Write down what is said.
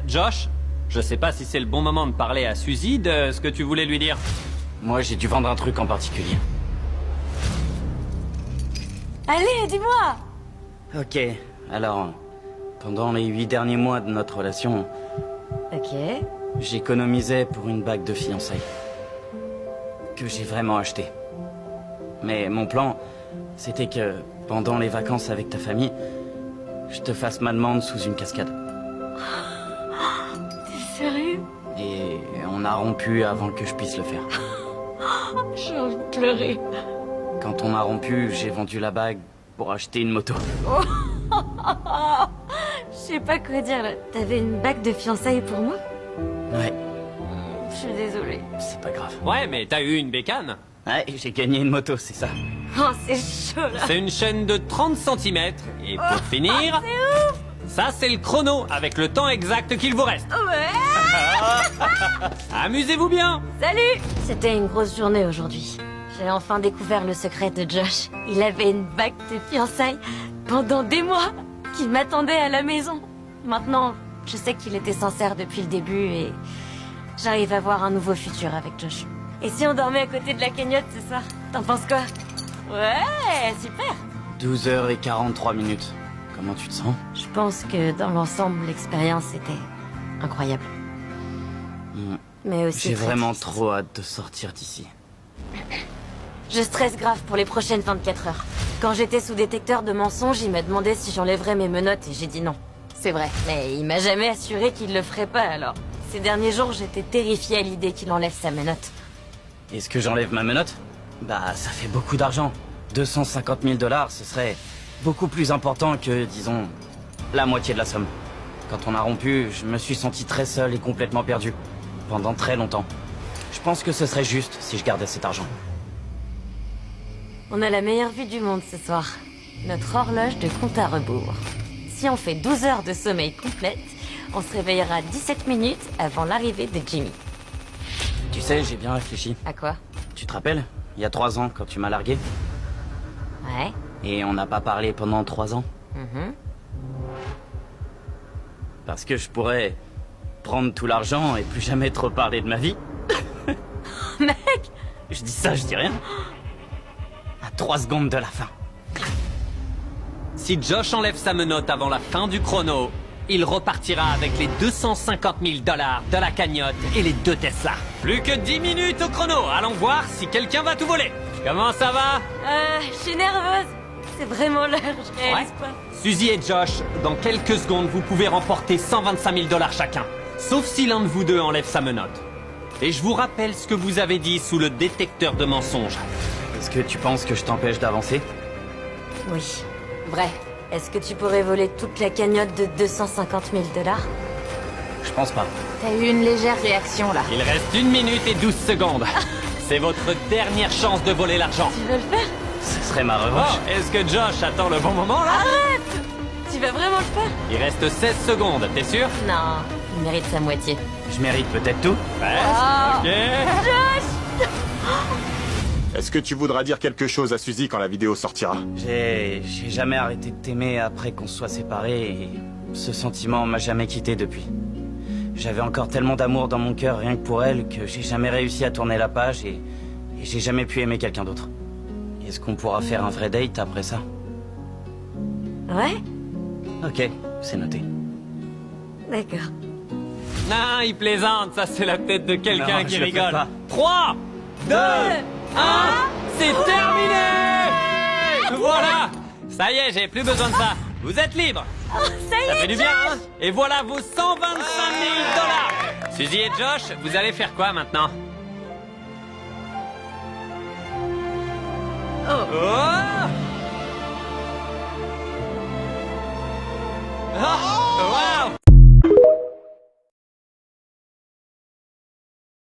Josh, je sais pas si c'est le bon moment de parler à Suzy de ce que tu voulais lui dire. Moi, j'ai dû vendre un truc en particulier. Allez, dis-moi. Ok, alors, pendant les 8 derniers mois de notre relation, Ok. j'économisais pour une bague de fiançailles. Que j'ai vraiment achetée. Mais mon plan, c'était que, pendant les vacances avec ta famille, je te fasse ma demande sous une cascade. T'es sérieux? Et on a rompu avant que je puisse le faire. J'ai envie de pleurer. Quand on a rompu, j'ai vendu la bague pour acheter une moto. Je sais pas quoi dire là. T'avais une bague de fiançailles pour moi? Ouais, Je suis désolée. c'est pas grave. Ouais, mais t'as eu une bécane. Ouais, j'ai gagné une moto, c'est ça. Oh, c'est chaud là. C'est une chaîne de 30 cm. Et pour finir, ça c'est le chrono avec le temps exact qu'il vous reste. Ouais. Amusez-vous bien. Salut. C'était une grosse journée aujourd'hui. J'ai enfin découvert le secret de Josh. Il avait une bague de fiançailles pendant des mois qui m'attendait à la maison. Maintenant, je sais qu'il était sincère depuis le début et j'arrive à voir un nouveau futur avec Josh. Et si on dormait à côté de la cagnotte ce soir? T'en penses quoi? Ouais, super. 12h43 minutes. Comment tu te sens? Je pense que dans l'ensemble, l'expérience était incroyable. Mais aussi J'ai très vraiment triste. trop hâte de sortir d'ici. Je stresse grave pour les prochaines 24 heures. Quand j'étais sous détecteur de mensonges, il m'a demandé si j'enlèverais mes menottes et j'ai dit non. C'est vrai, mais il m'a jamais assuré qu'il le ferait pas alors. Ces derniers jours, j'étais terrifiée à l'idée qu'il enlève sa menotte. Est-ce que j'enlève ma menotte? Bah, ça fait beaucoup d'argent. 250 000 $, ce serait beaucoup plus important que, disons, la moitié de la somme. Quand on a rompu, je me suis senti très seul et complètement perdu. Pendant très longtemps. Je pense que ce serait juste si je gardais cet argent. On a la meilleure vue du monde ce soir. Notre horloge de compte à rebours. Si on fait 12 heures de sommeil complète, on se réveillera 17 minutes avant l'arrivée de Jimmy. Tu sais, j'ai bien réfléchi. À quoi? Tu te rappelles? Il y a 3 ans, quand tu m'as largué. Ouais. Et on n'a pas parlé pendant 3 ans. Parce que je pourrais prendre tout l'argent et plus jamais trop parler de ma vie. Mec! Je dis ça, je dis rien. À 3 secondes de la fin. Si Josh enlève sa menotte avant la fin du chrono, il repartira avec les 250 000 $ de la cagnotte et les 2 Tesla. Plus que 10 minutes au chrono. Allons voir si quelqu'un va tout voler. Comment ça va? Je suis nerveuse. C'est vraiment l'heure, je réalise pas. Suzy et Josh, dans quelques secondes, vous pouvez remporter 125 000 $ chacun. Sauf si l'un de vous deux enlève sa menotte. Et je vous rappelle ce que vous avez dit sous le détecteur de mensonges. Est-ce que tu penses que je t'empêche d'avancer? Oui. Vrai. Est-ce que tu pourrais voler toute la cagnotte de 250 000 $? Je pense pas. T'as eu une légère réaction là. Il reste 1 minute et 12 secondes. C'est votre dernière chance de voler l'argent. Tu veux le faire? Ce serait ma revanche. Oh, est-ce que Josh attend le bon moment là? Arrête! Tu vas vraiment le faire? Il reste 16 secondes, t'es sûr? Non, il mérite sa moitié. Je mérite peut-être tout. Ouais. Oh. Ok. Est-ce que tu voudras dire quelque chose à Suzy quand la vidéo sortira? J'ai jamais arrêté de t'aimer après qu'on se soit séparés et ce sentiment m'a jamais quitté depuis. J'avais encore tellement d'amour dans mon cœur rien que pour elle que j'ai jamais réussi à tourner la page et j'ai jamais pu aimer quelqu'un d'autre. Est-ce qu'on pourra faire un vrai date après ça? Ouais? Ok, c'est noté. D'accord. Non, il plaisante, ça c'est la tête de quelqu'un Non, qui je le fais rigole. pas. 3, 2, 1, c'est terminé! Voilà! Ça y est, j'ai plus besoin de ça. Vous êtes libre. Oh, ça y Ça est, fait du bien, hein? Et voilà vos 125 000 $. Suzy et Josh, vous allez faire quoi maintenant? Oh!